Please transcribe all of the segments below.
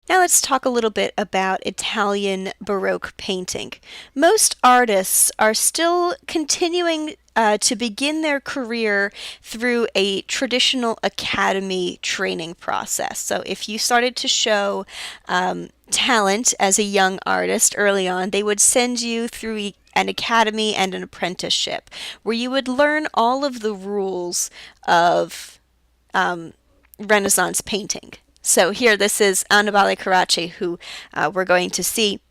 Now let's talk a little bit about Italian Baroque painting. Most artists are still continuing to begin their career through a traditional academy training process. So if you started to show talent as a young artist early on, they would send you through an academy and an apprenticeship where you would learn all of the rules of Renaissance painting. So here, this is Annibale Carracci, who we're going to see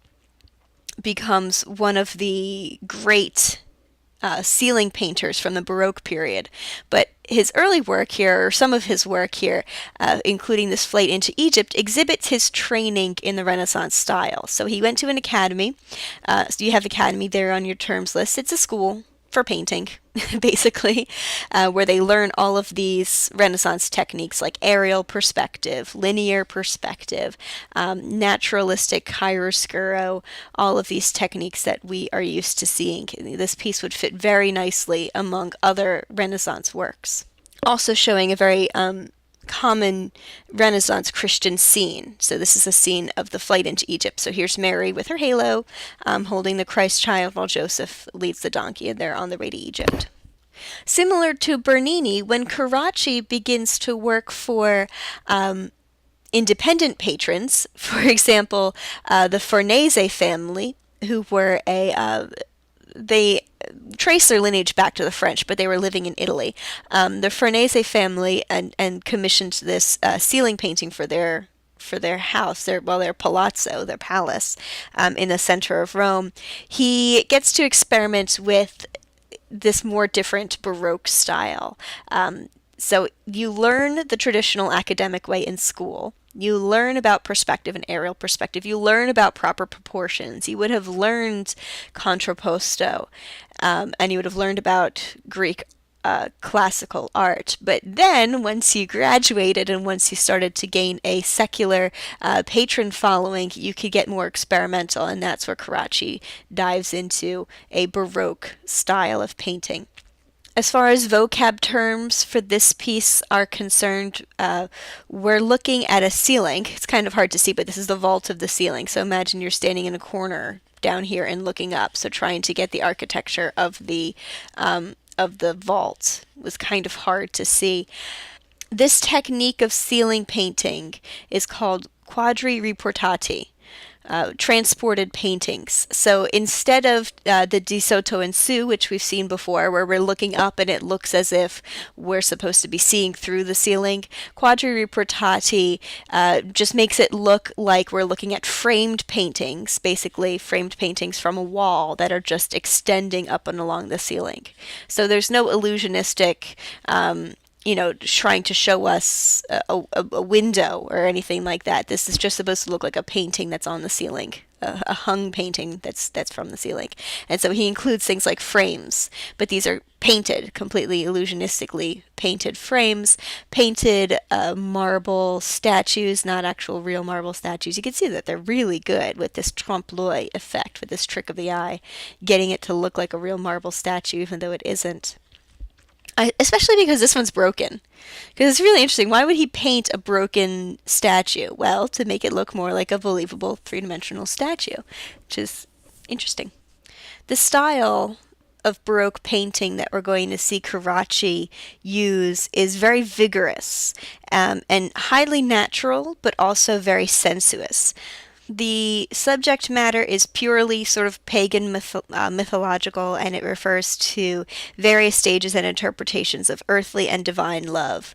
becomes one of the great ceiling painters from the Baroque period. But his early work here, or some of his work here, including this flight into Egypt, exhibits his training in the Renaissance style. So he went to an academy. So you have academy there on your terms list. It's a school for painting, basically, where they learn all of these Renaissance techniques like aerial perspective, linear perspective, naturalistic chiaroscuro, all of these techniques that we are used to seeing. This piece would fit very nicely among other Renaissance works. Also showing a very common Renaissance Christian scene. So this is a scene of the flight into Egypt. So here's Mary with her halo holding the Christ child while Joseph leads the donkey, and they're on the way to Egypt. Similar to Bernini, when Carracci begins to work for independent patrons, for example, the Farnese family, who were they trace their lineage back to the French, but they were living in Italy. The Farnese family and commissioned this ceiling painting for their house, their palazzo, their palace, in the center of Rome. He gets to experiment with this more different Baroque style. So you learn the traditional academic way in school. You learn about perspective and aerial perspective. You learn about proper proportions. You would have learned contrapposto, and you would have learned about Greek classical art. But then, once you graduated and once you started to gain a secular patron following, you could get more experimental, and that's where Carracci dives into a Baroque style of painting. As far as vocab terms for this piece are concerned, we're looking at a ceiling. It's kind of hard to see, but this is the vault of the ceiling. So imagine you're standing in a corner down here and looking up. So trying to get the architecture of the vault was kind of hard to see. This technique of ceiling painting is called quadri riportati. Transported paintings. So instead of the Di Sotto in Su, which we've seen before, where we're looking up and it looks as if we're supposed to be seeing through the ceiling, Quadri Riportati just makes it look like we're looking at framed paintings, basically framed paintings from a wall that are just extending up and along the ceiling. So there's no illusionistic trying to show us a window or anything like that. This is just supposed to look like a painting that's on the ceiling, a hung painting that's from the ceiling. And so he includes things like frames, but these are painted, completely illusionistically painted frames, painted marble statues, not actual real marble statues. You can see that they're really good with this trompe l'oeil effect, with this trick of the eye, getting it to look like a real marble statue even though it isn't. Especially because this one's broken. Because it's really interesting. Why would he paint a broken statue? Well, to make it look more like a believable three-dimensional statue, which is interesting. The style of Baroque painting that we're going to see Carracci use is very vigorous and highly natural, but also very sensuous. The subject matter is purely sort of pagan mythological, and it refers to various stages and interpretations of earthly and divine love.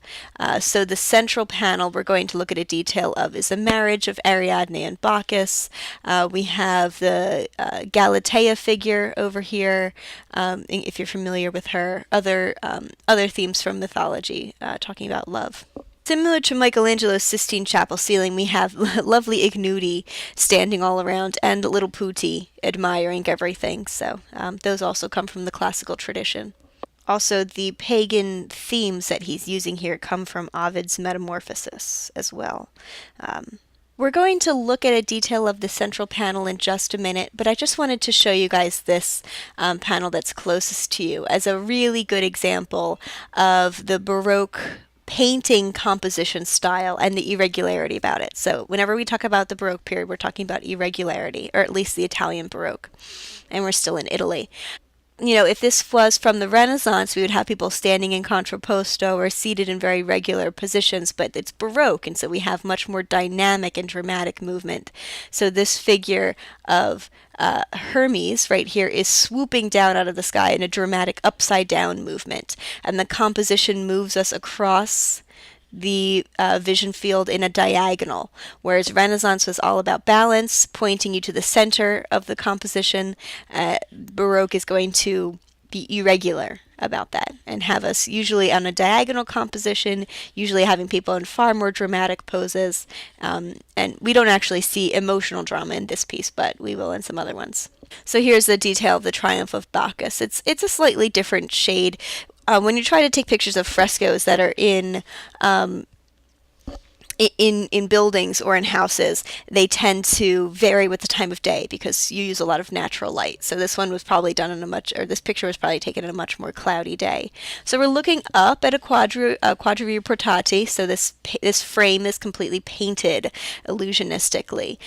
So the central panel we're going to look at a detail of is the marriage of Ariadne and Bacchus. We have the Galatea figure over here, if you're familiar with her. Other themes from mythology talking about love. Similar to Michelangelo's Sistine Chapel ceiling, we have lovely Ignudi standing all around and little Putti admiring everything. So those also come from the classical tradition. Also, the pagan themes that he's using here come from Ovid's Metamorphoses as well. We're going to look at a detail of the central panel in just a minute, but I just wanted to show you guys this panel that's closest to you as a really good example of the Baroque painting composition style and the irregularity about it. So whenever we talk about the Baroque period, we're talking about irregularity, or at least the Italian Baroque, and we're still in Italy. If this was from the Renaissance, we would have people standing in contrapposto or seated in very regular positions, but it's Baroque, and so we have much more dynamic and dramatic movement. So this figure of Hermes right here is swooping down out of the sky in a dramatic upside down movement, and the composition moves us across the vision field in a diagonal, whereas Renaissance was all about balance, pointing you to the center of the composition. Baroque is going to be irregular about that and have us usually on a diagonal composition, usually having people in far more dramatic poses. And we don't actually see emotional drama in this piece, but we will in some other ones. So here's the detail of the Triumph of Bacchus. It's a slightly different shade. When you try to take pictures of frescoes that are in buildings or in houses, they tend to vary with the time of day because you use a lot of natural light. So this one was probably done this picture was probably taken in a much more cloudy day. So we're looking up at a quadrivia portati. So this frame is completely painted illusionistically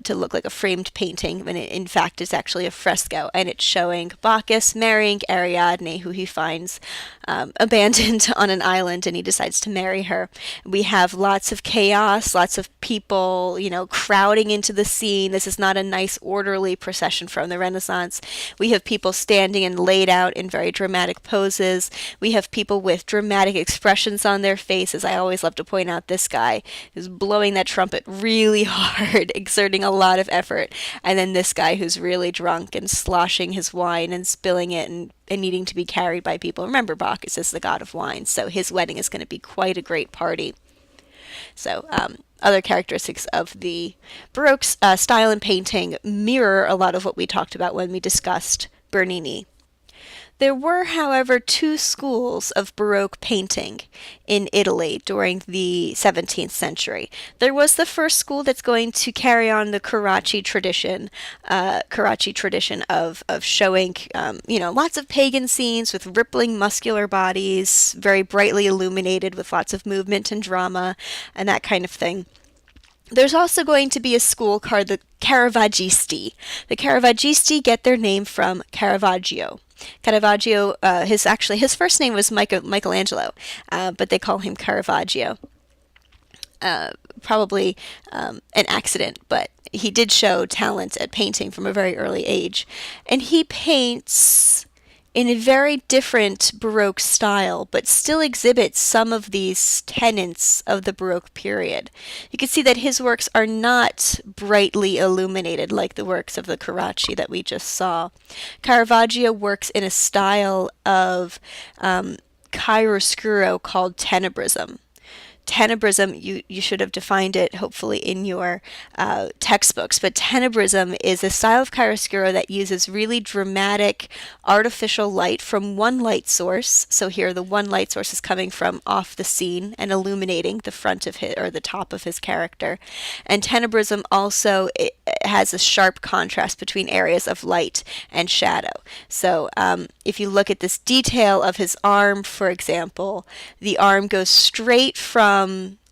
to look like a framed painting, when it in fact is actually a fresco, and it's showing Bacchus marrying Ariadne, who he finds abandoned on an island, and he decides to marry her. We have lots of chaos, lots of people, crowding into the scene. This is not a nice, orderly procession from the Renaissance. We have people standing and laid out in very dramatic poses. We have people with dramatic expressions on their faces. I always love to point out this guy who's blowing that trumpet really hard, exerting a lot of effort. And then this guy who's really drunk and sloshing his wine and spilling it and needing to be carried by people. Remember, Bacchus is the god of wine, so his wedding is going to be quite a great party. So other characteristics of the Baroque style in painting mirror a lot of what we talked about when we discussed Bernini. There were, however, two schools of Baroque painting in Italy during the 17th century. There was the first school that's going to carry on the Carracci tradition of showing, lots of pagan scenes with rippling muscular bodies, very brightly illuminated with lots of movement and drama and that kind of thing. There's also going to be a school called the Caravaggisti. The Caravaggisti get their name from Caravaggio. Caravaggio, his first name was Michelangelo, but they call him Caravaggio. Probably an accident, but he did show talent at painting from a very early age. And he paints in a very different Baroque style, but still exhibits some of these tenets of the Baroque period. You can see that his works are not brightly illuminated like the works of the Carracci that we just saw. Caravaggio works in a style of chiaroscuro called tenebrism. Tenebrism, you should have defined it hopefully in your textbooks, but tenebrism is a style of chiaroscuro that uses really dramatic artificial light from one light source. So here the one light source is coming from off the scene and illuminating the front of his or the top of his character. And tenebrism also has a sharp contrast between areas of light and shadow. So if you look at this detail of his arm, for example, the arm goes straight from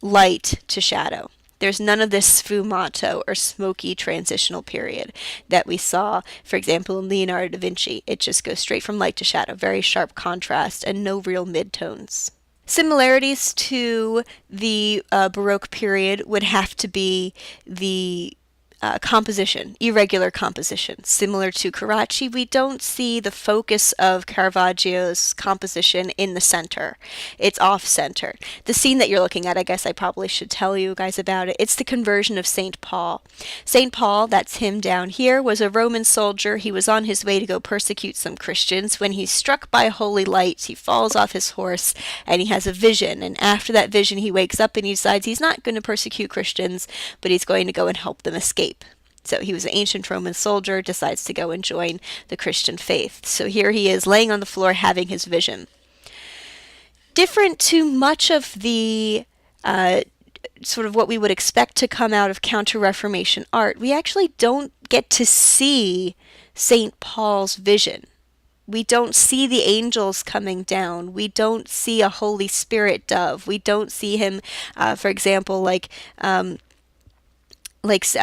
light to shadow. There's none of this sfumato or smoky transitional period that we saw, for example, in Leonardo da Vinci. It just goes straight from light to shadow, very sharp contrast and no real midtones. Similarities to the Baroque period would have to be the composition, irregular composition. Similar to Carracci, we don't see the focus of Caravaggio's composition in the center. It's off-center. The scene that you're looking at, I guess I probably should tell you guys about it. It's the conversion of St. Paul. St. Paul, that's him down here, was a Roman soldier. He was on his way to go persecute some Christians. When he's struck by a holy light, he falls off his horse and he has a vision. And after that vision, he wakes up and he decides he's not going to persecute Christians, but he's going to go and help them escape. So he was an ancient Roman soldier, decides to go and join the Christian faith. So here he is laying on the floor having his vision. Different to much of the sort of what we would expect to come out of Counter-Reformation art, we actually don't get to see St. Paul's vision. We don't see the angels coming down. We don't see a Holy Spirit dove. We don't see him, for example,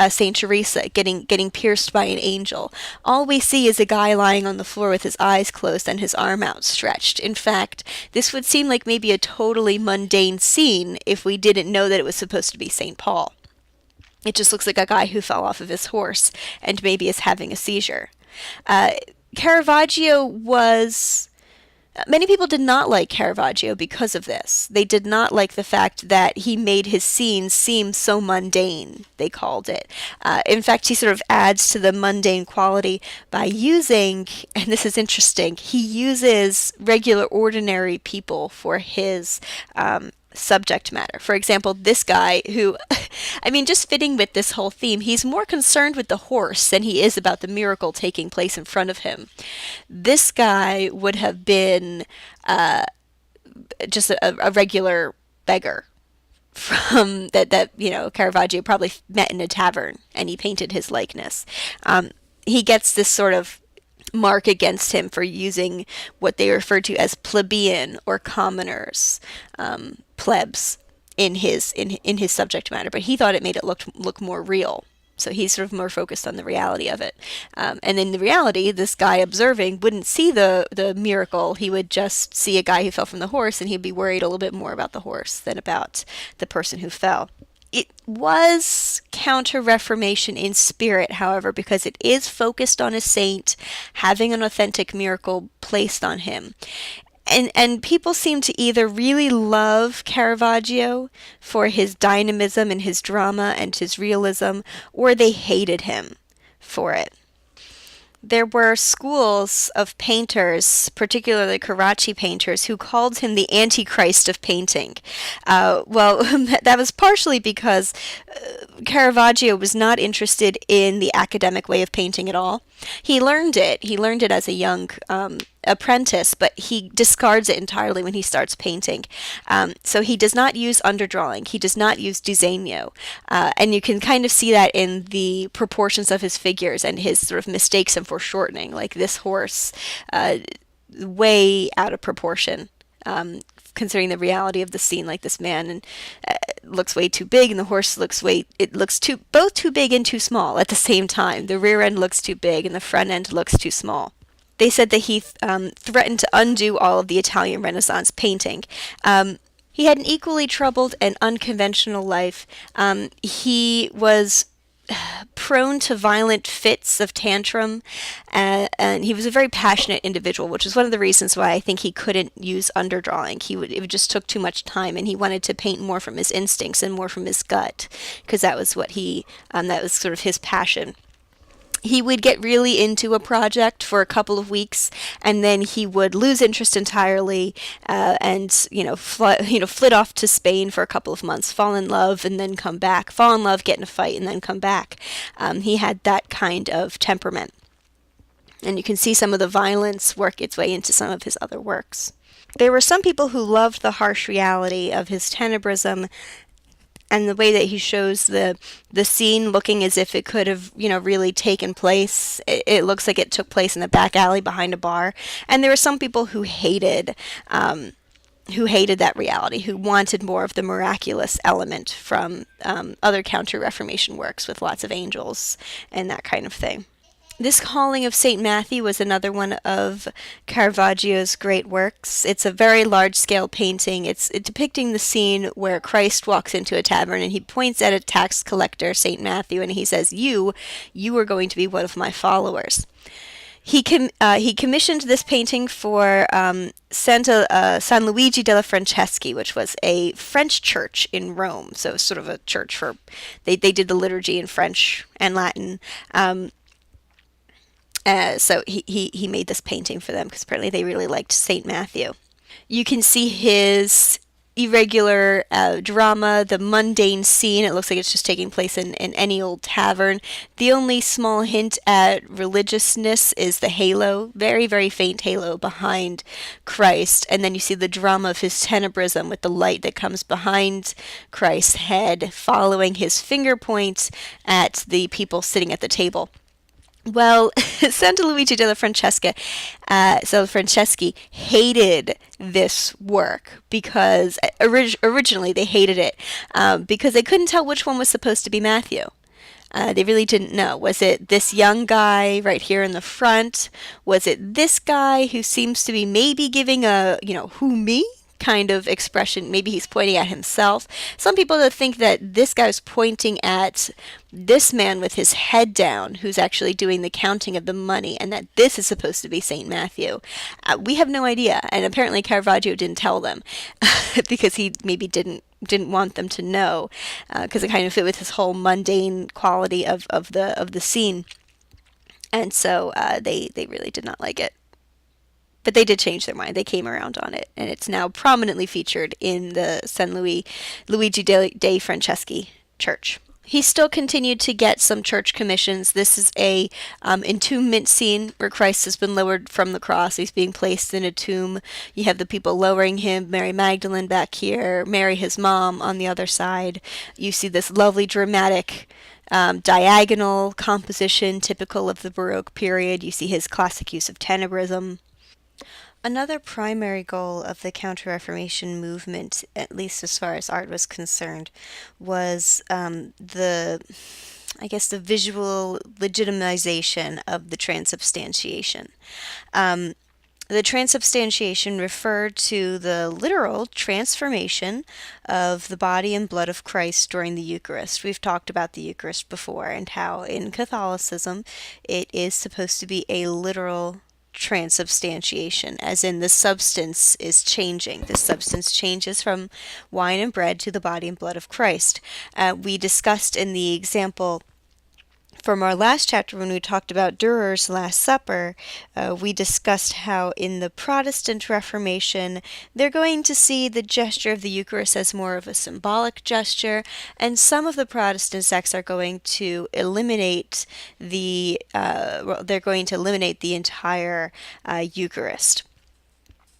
Saint Teresa getting pierced by an angel. All we see is a guy lying on the floor with his eyes closed and his arm outstretched. In fact, this would seem like maybe a totally mundane scene if we didn't know that it was supposed to be Saint Paul. It just looks like a guy who fell off of his horse and maybe is having a seizure. Uh, Caravaggio was Many people did not like Caravaggio because of this. They did not like the fact that he made his scenes seem so mundane, they called it. In fact, he sort of adds to the mundane quality by using, and this is interesting, he uses regular, ordinary people for his subject matter. For example, this guy who, I mean, just fitting with this whole theme, he's more concerned with the horse than he is about the miracle taking place in front of him. This guy would have been just a regular beggar from that Caravaggio probably met in a tavern, and he painted his likeness. He gets this sort of mark against him for using what they refer to as plebeian or commoners, plebs, in his subject matter. But he thought it made it look more real. So he's sort of more focused on the reality of it. And in the reality, this guy observing wouldn't see the miracle. He would just see a guy who fell from the horse, and he'd be worried a little bit more about the horse than about the person who fell. It was Counter-Reformation in spirit, however, because it is focused on a saint having an authentic miracle placed on him. And people seem to either really love Caravaggio for his dynamism and his drama and his realism, or they hated him for it. There were schools of painters, particularly Carracci painters, who called him the Antichrist of painting. That was partially because Caravaggio was not interested in the academic way of painting at all. He learned it. He learned it as a young apprentice, but he discards it entirely when he starts painting. So he does not use underdrawing. He does not use disegno. And you can kind of see that in the proportions of his figures and his sort of mistakes in foreshortening, like this horse, way out of proportion. Considering the reality of the scene, like this man and looks way too big, and the horse looks both too big and too small at the same time. The rear end looks too big, and the front end looks too small. They said that he threatened to undo all of the Italian Renaissance painting. He had an equally troubled and unconventional life. He was prone to violent fits of tantrum, and he was a very passionate individual, which is one of the reasons why I think he couldn't use underdrawing. It just took too much time, and he wanted to paint more from his instincts and more from his gut, because that was that was sort of his passion. He would get really into a project for a couple of weeks, and then he would lose interest entirely, and flit off to Spain for a couple of months, fall in love, and then come back, fall in love, get in a fight, and then come back. He had that kind of temperament, and you can see some of the violence work its way into some of his other works. There were some people who loved the harsh reality of his tenebrism, and the way that he shows the scene looking as if it could have, really taken place. It looks like it took place in a back alley behind a bar. And there were some people who hated that reality, who wanted more of the miraculous element from other Counter-Reformation works with lots of angels and that kind of thing. This Calling of St. Matthew was another one of Caravaggio's great works. It's a very large-scale painting. It's depicting the scene where Christ walks into a tavern and he points at a tax collector, St. Matthew, and he says, you are going to be one of my followers. He commissioned this painting for San Luigi della Franceschi, which was a French church in Rome. So sort of a church for, they did the liturgy in French and Latin. So he made this painting for them because apparently they really liked St. Matthew. You can see his irregular drama, the mundane scene. It looks like it's just taking place in any old tavern. The only small hint at religiousness is the halo, very, very faint halo behind Christ. And then you see the drama of his tenebrism with the light that comes behind Christ's head, following his finger point at the people sitting at the table. Well, Santa Luigi della Francesca, so Franceschi hated this work because originally they hated it because they couldn't tell which one was supposed to be Matthew. They really didn't know. Was it this young guy right here in the front? Was it this guy who seems to be maybe giving a, who me? Kind of expression. Maybe he's pointing at himself. Some people think that this guy's pointing at this man with his head down, who's actually doing the counting of the money, and that this is supposed to be Saint Matthew. We have no idea, and apparently Caravaggio didn't tell them because he maybe didn't want them to know because it kind of fit with his whole mundane quality of the scene, and so they really did not like it. But they did change their mind. They came around on it, and it's now prominently featured in the Luigi dei Franceschi church. He still continued to get some church commissions. This is a entombment scene where Christ has been lowered from the cross. He's being placed in a tomb. You have the people lowering him, Mary Magdalene back here, Mary, his mom, on the other side. You see this lovely dramatic diagonal composition typical of the Baroque period. You see his classic use of tenebrism. Another primary goal of the Counter Reformation movement, at least as far as art was concerned, was I guess, the visual legitimization of the transubstantiation. Um, the transubstantiation referred to the literal transformation of the body and blood of Christ during the Eucharist. We've talked about the Eucharist before and how in Catholicism it is supposed to be a literal transubstantiation, as in the substance is changing. The substance changes from wine and bread to the body and blood of Christ. We discussed in the example from our last chapter when we talked about Durer's Last Supper, we discussed how in the Protestant Reformation they're going to see the gesture of the Eucharist as more of a symbolic gesture, and some of the Protestant sects are going to eliminate they're going to eliminate the entire Eucharist.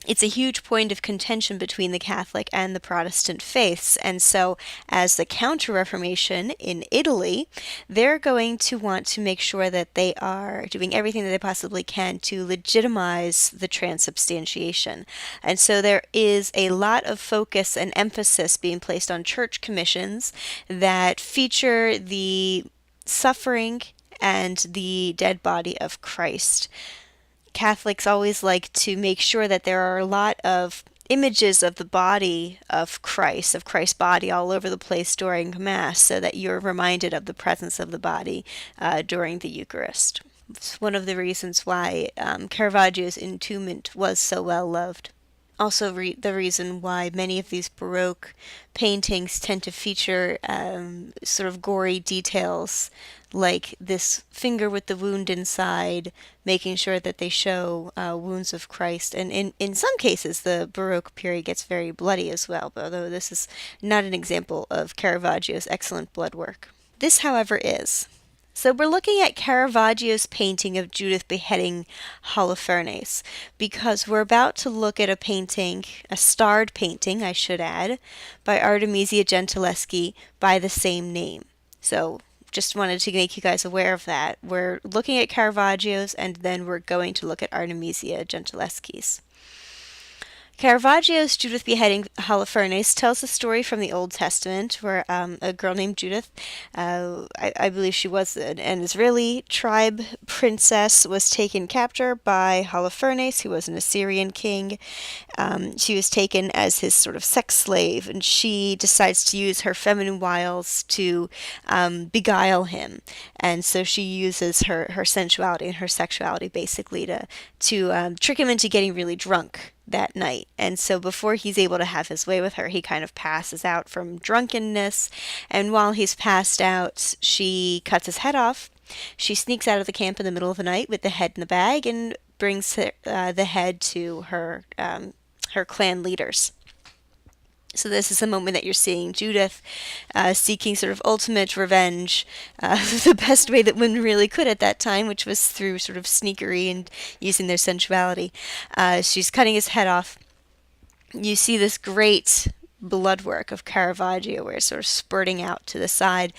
It's a huge point of contention between the Catholic and the Protestant faiths. And so, as the Counter Reformation in Italy, they're going to want to make sure that they are doing everything that they possibly can to legitimize the transubstantiation. And so, there is a lot of focus and emphasis being placed on church commissions that feature the suffering and the dead body of Christ. Catholics always like to make sure that there are a lot of images of the body of Christ, of Christ's body, all over the place during Mass, so that you're reminded of the presence of the body during the Eucharist. It's one of the reasons why Caravaggio's Entombment was so well loved. Also, the reason why many of these Baroque paintings tend to feature sort of gory details, like this finger with the wound inside, making sure that they show wounds of Christ. And in some cases, the Baroque period gets very bloody as well, although this is not an example of Caravaggio's excellent blood work. This, however, is. So we're looking at Caravaggio's painting of Judith beheading Holofernes because we're about to look at a painting, a starred painting, I should add, by Artemisia Gentileschi by the same name. So just wanted to make you guys aware of that. We're looking at Caravaggio's and then we're going to look at Artemisia Gentileschi's. Caravaggio's Judith beheading Holofernes tells a story from the Old Testament where a girl named Judith, I believe she was an Israeli tribe princess, was taken captive by Holofernes, who was an Assyrian king. She was taken as his sort of sex slave, and she decides to use her feminine wiles to beguile him. And so she uses her sensuality and her sexuality basically to trick him into getting really drunk that night. And so before he's able to have his way with her, he kind of passes out from drunkenness. And while he's passed out, she cuts his head off. She sneaks out of the camp in the middle of the night with the head in the bag and brings the head to her clan leaders. So this is a moment that you're seeing Judith seeking sort of ultimate revenge, the best way that women really could at that time, which was through sort of sneakery and using their sensuality. She's cutting his head off. You see this great blood work of Caravaggio where it's sort of spurting out to the side.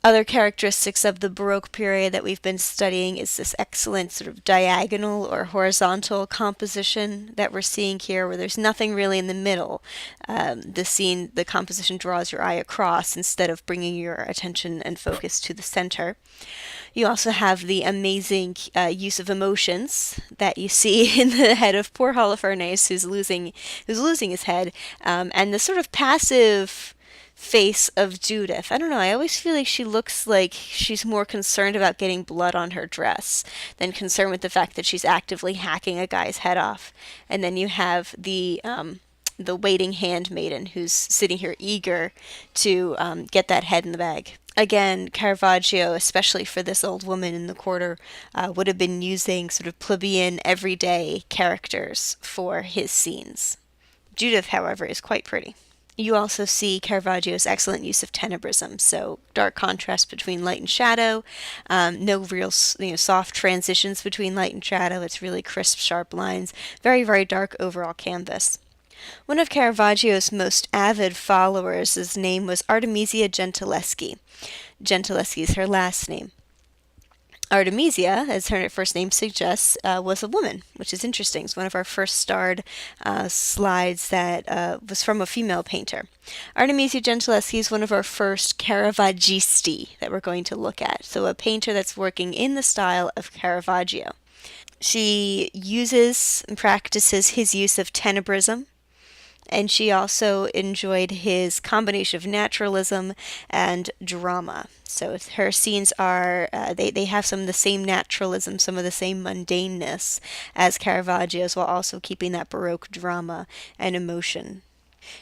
Other characteristics of the Baroque period that we've been studying is this excellent sort of diagonal or horizontal composition that we're seeing here, where there's nothing really in the middle. The composition draws your eye across instead of bringing your attention and focus to the center. You also have the amazing use of emotions that you see in the head of poor Holofernes, who's losing his head, and the sort of passive face of Judith. I don't know. I always feel like she looks like she's more concerned about getting blood on her dress than concerned with the fact that she's actively hacking a guy's head off. And then you have the waiting handmaiden who's sitting here eager to get that head in the bag. Again, Caravaggio, especially for this old woman in the quarter, would have been using sort of plebeian, everyday characters for his scenes. Judith, however, is quite pretty. You also see Caravaggio's excellent use of tenebrism, so dark contrast between light and shadow, no real soft transitions between light and shadow. It's really crisp, sharp lines, very, very dark overall canvas. One of Caravaggio's most avid followers, his name was Artemisia Gentileschi. Gentileschi is her last name. Artemisia, as her first name suggests, was a woman, which is interesting. It's one of our first starred slides that was from a female painter. Artemisia Gentileschi is one of our first Caravaggisti that we're going to look at. So a painter that's working in the style of Caravaggio. She uses and practices his use of tenebrism, and she also enjoyed his combination of naturalism and drama. So her scenes are, they have some of the same naturalism, some of the same mundaneness as Caravaggio's, while also keeping that Baroque drama and emotion.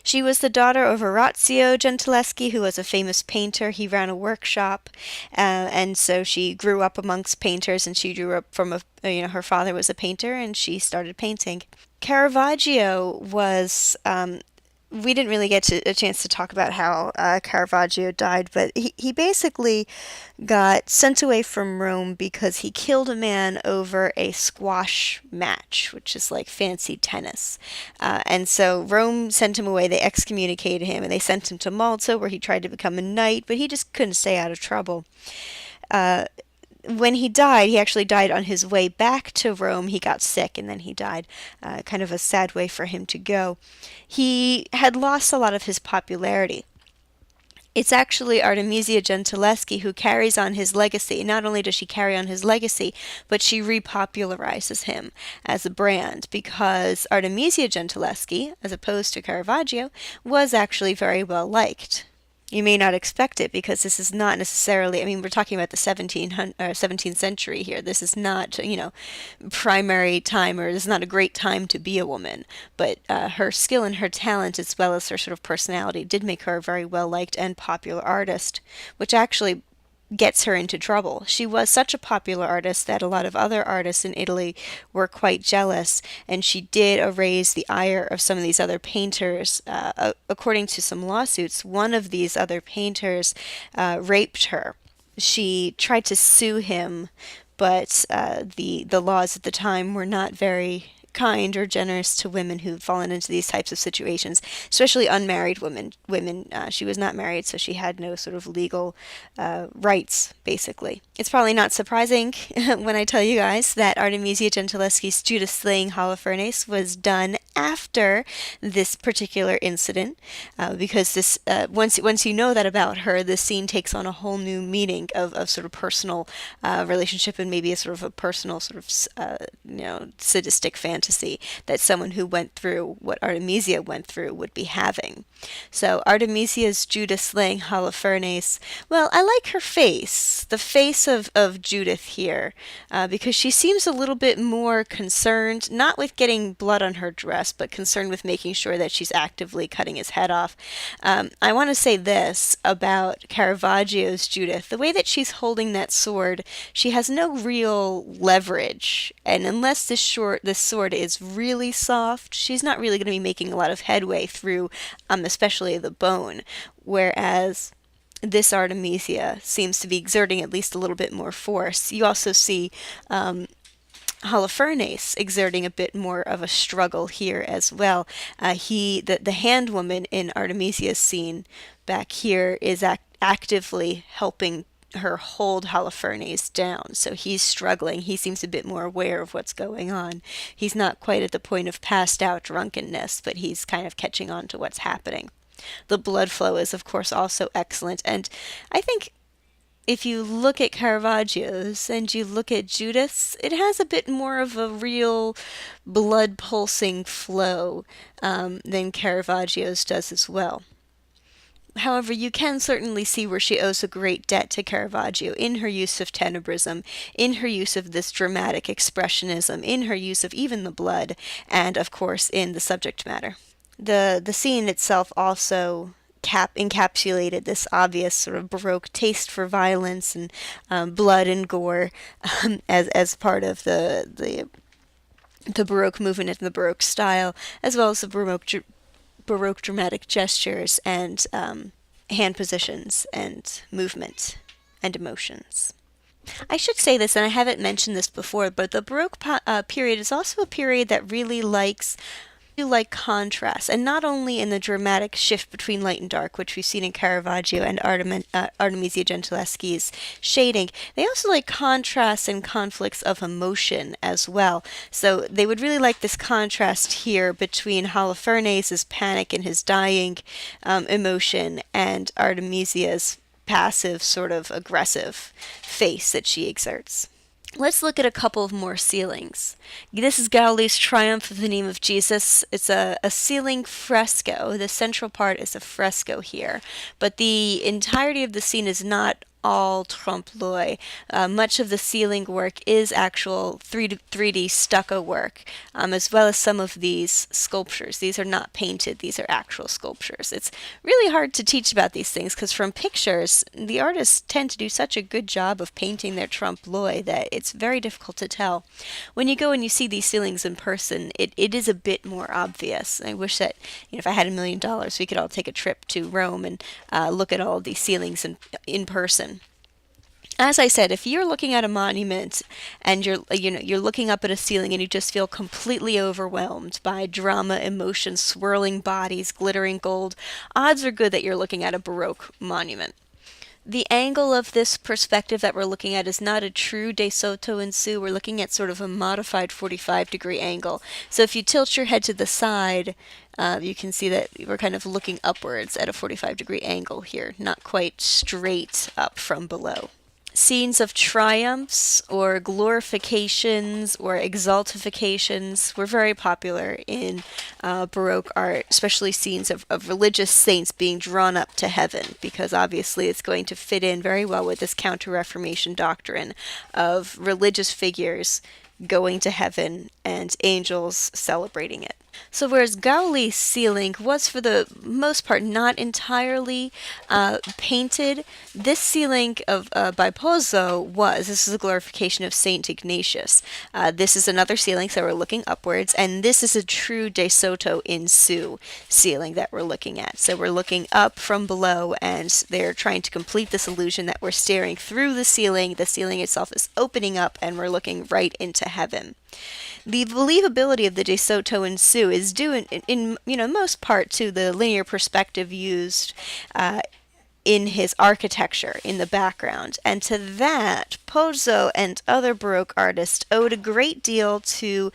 She was the daughter of Orazio Gentileschi, who was a famous painter. He ran a workshop, and so she grew up amongst painters, and she grew up from her father was a painter, and she started painting. Caravaggio was we didn't really get a chance to talk about how Caravaggio died, but he basically got sent away from Rome because he killed a man over a squash match, which is like fancy tennis. And so Rome sent him away. They excommunicated him, and they sent him to Malta, where he tried to become a knight, but he just couldn't stay out of trouble. When he died, he actually died on his way back to Rome. He got sick and then he died. Kind of a sad way for him to go. He had lost a lot of his popularity. It's actually Artemisia Gentileschi who carries on his legacy. Not only does she carry on his legacy, but she repopularizes him as a brand, because Artemisia Gentileschi, as opposed to Caravaggio, was actually very well liked. You may not expect it, because this is not necessarily, I mean, we're talking about the 17th century here. This is not, primary time, or this is not a great time to be a woman. But her skill and her talent, as well as her sort of personality, did make her a very well-liked and popular artist, which actually gets her into trouble. She was such a popular artist that a lot of other artists in Italy were quite jealous, and she did arouse the ire of some of these other painters. According to some lawsuits, one of these other painters raped her. She tried to sue him, but the laws at the time were not very kind or generous to women who've fallen into these types of situations, especially unmarried women. She was not married, so she had no sort of legal rights, basically. It's probably not surprising when I tell you guys that Artemisia Gentileschi's Judith slaying Holofernes was done after this particular incident, because this once you know that about her, this scene takes on a whole new meaning of sort of personal relationship, and maybe a sort of a personal sort of sadistic fantasy that someone who went through what Artemisia went through would be having. So Artemisia's Judith slaying Holofernes, well, I like her face, the face of Judith here, because she seems a little bit more concerned, not with getting blood on her dress, but concerned with making sure that she's actively cutting his head off. I want to say this about Caravaggio's Judith. The way that she's holding that sword, she has no real leverage, and unless this sword is really soft, she's not really going to be making a lot of headway through, especially the bone, whereas this Artemisia seems to be exerting at least a little bit more force. You also see Holofernes exerting a bit more of a struggle here as well. The hand woman in Artemisia's scene back here is actively helping her hold Holofernes down. So he's struggling. He seems a bit more aware of what's going on. He's not quite at the point of passed out drunkenness, but he's kind of catching on to what's happening. The blood flow is, of course, also excellent. And I think if you look at Caravaggio's and you look at Judith's, it has a bit more of a real blood pulsing flow than Caravaggio's does as well. However, you can certainly see where she owes a great debt to Caravaggio in her use of tenebrism, in her use of this dramatic expressionism, in her use of even the blood, and of course in the subject matter. The scene itself also encapsulated this obvious sort of Baroque taste for violence and blood and gore as part of the Baroque movement and the Baroque style, as well as the Baroque dramatic gestures and hand positions and movement and emotions. I should say this, and I haven't mentioned this before, but the Baroque period is also a period that really likes contrast, and not only in the dramatic shift between light and dark, which we've seen in Caravaggio and Artemisia Gentileschi's shading. They also like contrasts and conflicts of emotion as well. So they would really like this contrast here between Holofernes' panic and his dying emotion and Artemisia's passive, sort of aggressive face that she exerts. Let's look at a couple of more ceilings. This is Gaudí's Triumph of the Name of Jesus. It's a ceiling fresco. The central part is a fresco here, but the entirety of the scene is not all trompe-l'oeil. Much of the ceiling work is actual 3D stucco work, as well as some of these sculptures. These are not painted, these are actual sculptures. It's really hard to teach about these things because from pictures, the artists tend to do such a good job of painting their trompe-l'oeil that it's very difficult to tell. When you go and you see these ceilings in person, it is a bit more obvious. I wish that if I had $1,000,000, we could all take a trip to Rome and look at all of these ceilings in person. As I said, if you're looking at a monument and you're looking up at a ceiling and you just feel completely overwhelmed by drama, emotion, swirling bodies, glittering gold, odds are good that you're looking at a Baroque monument. The angle of this perspective that we're looking at is not a true De Soto and Su. We're looking at sort of a modified 45-degree angle. So if you tilt your head to the side, you can see that we're kind of looking upwards at a 45-degree angle here, not quite straight up from below. Scenes of triumphs or glorifications or exaltifications were very popular in Baroque art, especially scenes of religious saints being drawn up to heaven, because obviously it's going to fit in very well with this Counter-Reformation doctrine of religious figures going to heaven and angels celebrating it. So whereas Gaudí's ceiling was for the most part not entirely painted, this ceiling of by Pozzo was. This is a glorification of Saint Ignatius. This is another ceiling, so we're looking upwards, and this is a true De Soto in Su ceiling that we're looking at. So we're looking up from below, and they're trying to complete this illusion that we're staring through the ceiling. The ceiling itself is opening up, and we're looking right into heaven. The believability of the De Soto and Su is due in most part to the linear perspective used in his architecture in the background, and to that Pozzo and other Baroque artists owed a great deal to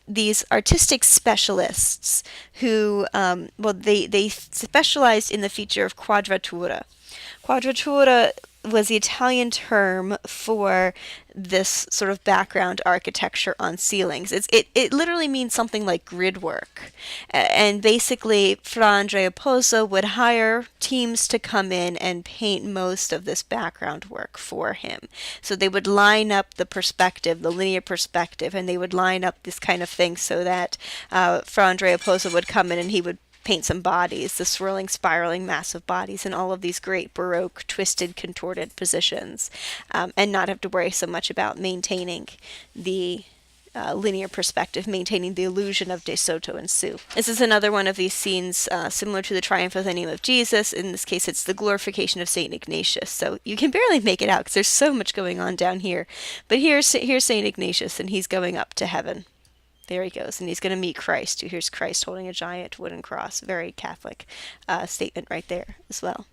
these artistic specialists who they specialized in the feature of quadratura. Quadratura was the Italian term for this sort of background architecture on ceilings. It literally means something like grid work. And basically, Fra Andrea Pozzo would hire teams to come in and paint most of this background work for him. So they would line up the perspective, the linear perspective, and they would line up this kind of thing so that Fra Andrea Pozzo would come in and he would paint some bodies, the swirling, spiraling, massive bodies, and all of these great Baroque, twisted, contorted positions, and not have to worry so much about maintaining the linear perspective, maintaining the illusion of De Soto and Su. This is another one of these scenes similar to the Triumph of the Name of Jesus. In this case, it's the glorification of St. Ignatius. So you can barely make it out because there's so much going on down here. But here's St. Ignatius, and he's going up to heaven. There he goes, and he's going to meet Christ. Here's Christ holding a giant wooden cross. Very Catholic statement right there as well.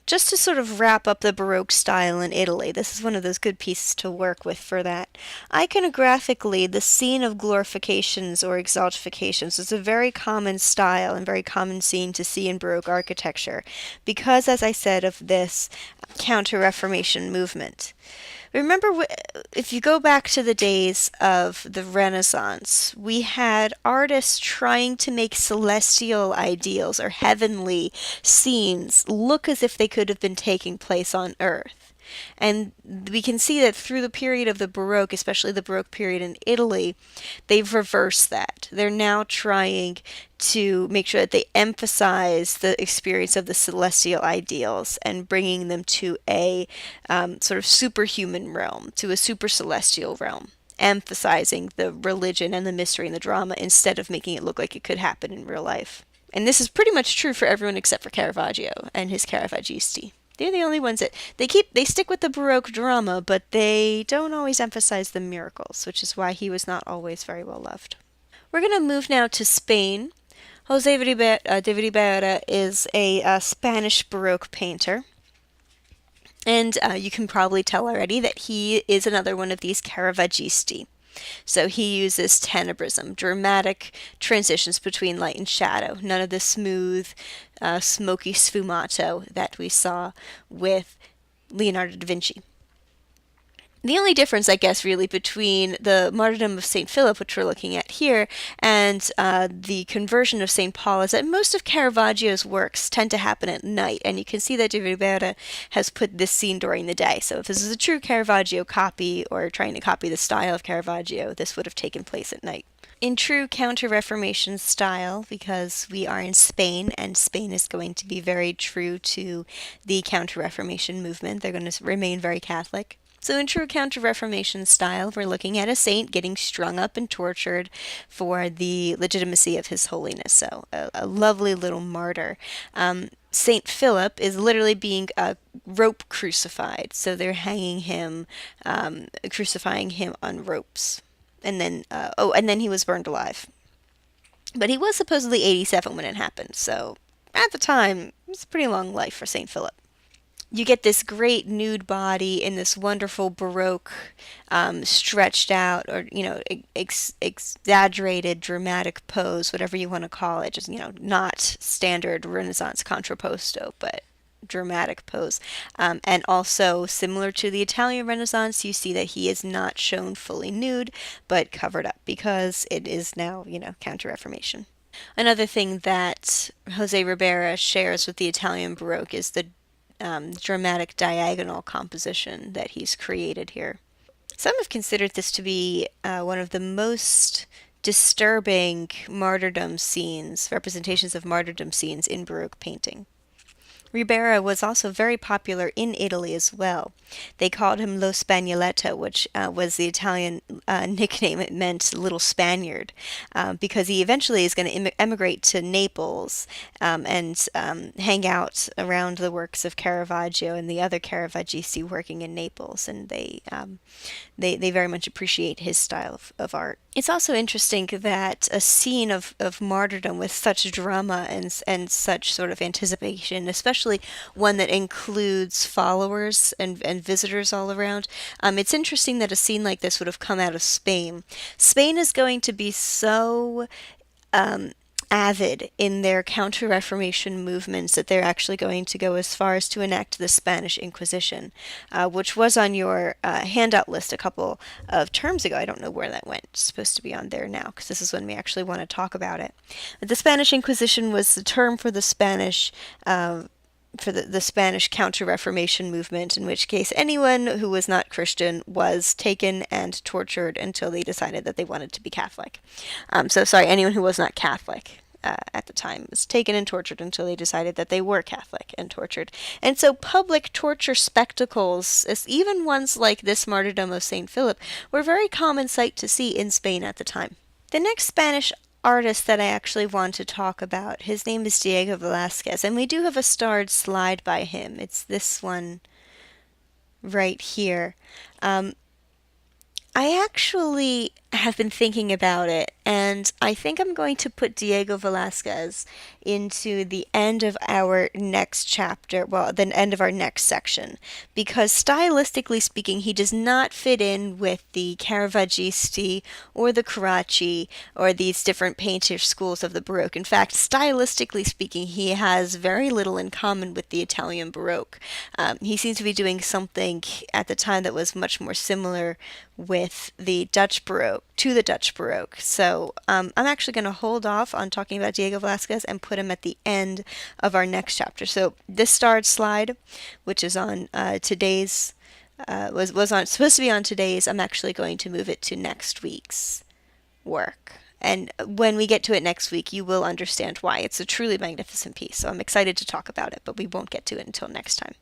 Just to sort of wrap up the Baroque style in Italy, this is one of those good pieces to work with for that. Iconographically, the scene of glorifications or exaltifications is a very common style and very common scene to see in Baroque architecture because, as I said, of this Counter-Reformation movement. Remember, if you go back to the days of the Renaissance, we had artists trying to make celestial ideals or heavenly scenes look as if they could have been taking place on Earth. And we can see that through the period of the Baroque, especially the Baroque period in Italy, they've reversed that. They're now trying to make sure that they emphasize the experience of the celestial ideals and bringing them to a sort of superhuman realm, to a super celestial realm, emphasizing the religion and the mystery and the drama instead of making it look like it could happen in real life. And this is pretty much true for everyone except for Caravaggio and his Caravaggisti. They're the only ones that they stick with the Baroque drama, but they don't always emphasize the miracles, which is why he was not always very well loved. We're going to move now to Spain. Jose de Ribera is a Spanish Baroque painter. And you can probably tell already that he is another one of these Caravaggisti. So he uses tenebrism, dramatic transitions between light and shadow. None of the smooth, smoky sfumato that we saw with Leonardo da Vinci. The only difference, I guess, really between the martyrdom of St. Philip, which we're looking at here, and the conversion of St. Paul is that most of Caravaggio's works tend to happen at night, and you can see that de Ribera has put this scene during the day. So if this is a true Caravaggio copy, or trying to copy the style of Caravaggio, this would have taken place at night. In true Counter-Reformation style, because we are in Spain, and Spain is going to be very true to the Counter-Reformation movement, they're going to remain very Catholic. So in true Counter-Reformation style, we're looking at a saint getting strung up and tortured for the legitimacy of his holiness. So a lovely little martyr. Saint Philip is literally being rope crucified. So they're hanging him, crucifying him on ropes. And then he was burned alive. But he was supposedly 87 when it happened. So at the time, it was a pretty long life for Saint Philip. You get this great nude body in this wonderful Baroque, stretched out or, exaggerated dramatic pose, whatever you want to call it. Just, not standard Renaissance contrapposto, but dramatic pose. And also, similar to the Italian Renaissance, you see that he is not shown fully nude, but covered up because it is now, Counter-Reformation. Another thing that Jose Ribera shares with the Italian Baroque is the dramatic diagonal composition that he's created here. Some have considered this to be one of the most disturbing martyrdom scenes, representations of martyrdom scenes in Baroque painting. Ribera was also very popular in Italy as well. They called him Lo Spagnoletto, which was the Italian nickname. It meant little Spaniard, because he eventually is going to emigrate to Naples and hang out around the works of Caravaggio and the other Caravaggisti working in Naples, and they very much appreciate his style of art. It's also interesting that a scene of martyrdom with such drama and such sort of anticipation, especially one that includes followers and visitors all around, it's interesting that a scene like this would have come out of Spain. Spain is going to be so avid in their Counter-Reformation movements that they're actually going to go as far as to enact the Spanish Inquisition, which was on your handout list a couple of terms ago. I don't know where that went. It's supposed to be on there now because this is when we actually want to talk about it. But the Spanish Inquisition was the term for the Spanish Spanish Counter-Reformation movement, in which case anyone who was not Christian was taken and tortured until they decided that they wanted to be Catholic. Anyone who was not Catholic at the time was taken and tortured until they decided that they were Catholic and tortured. And so public torture spectacles, even ones like this martyrdom of St. Philip, were a very common sight to see in Spain at the time. The next Spanish artist that I actually want to talk about, his name is Diego Velázquez, and we do have a starred slide by him. It's this one right here. I actually have been thinking about it, and I think I'm going to put Diego Velasquez into the end of our next chapter, well, the end of our next section, because stylistically speaking, he does not fit in with the Caravaggisti or the Carracci or these different painter schools of the Baroque. In fact, stylistically speaking, he has very little in common with the Italian Baroque. He seems to be doing something at the time that was much more similar with the Dutch Baroque, to the Dutch Baroque. So I'm actually going to hold off on talking about Diego Velasquez and put him at the end of our next chapter. So this starred slide, which is on today's, was on supposed to be on today's. I'm actually going to move it to next week's work. And when we get to it next week, you will understand why. It's a truly magnificent piece. So I'm excited to talk about it, but we won't get to it until next time.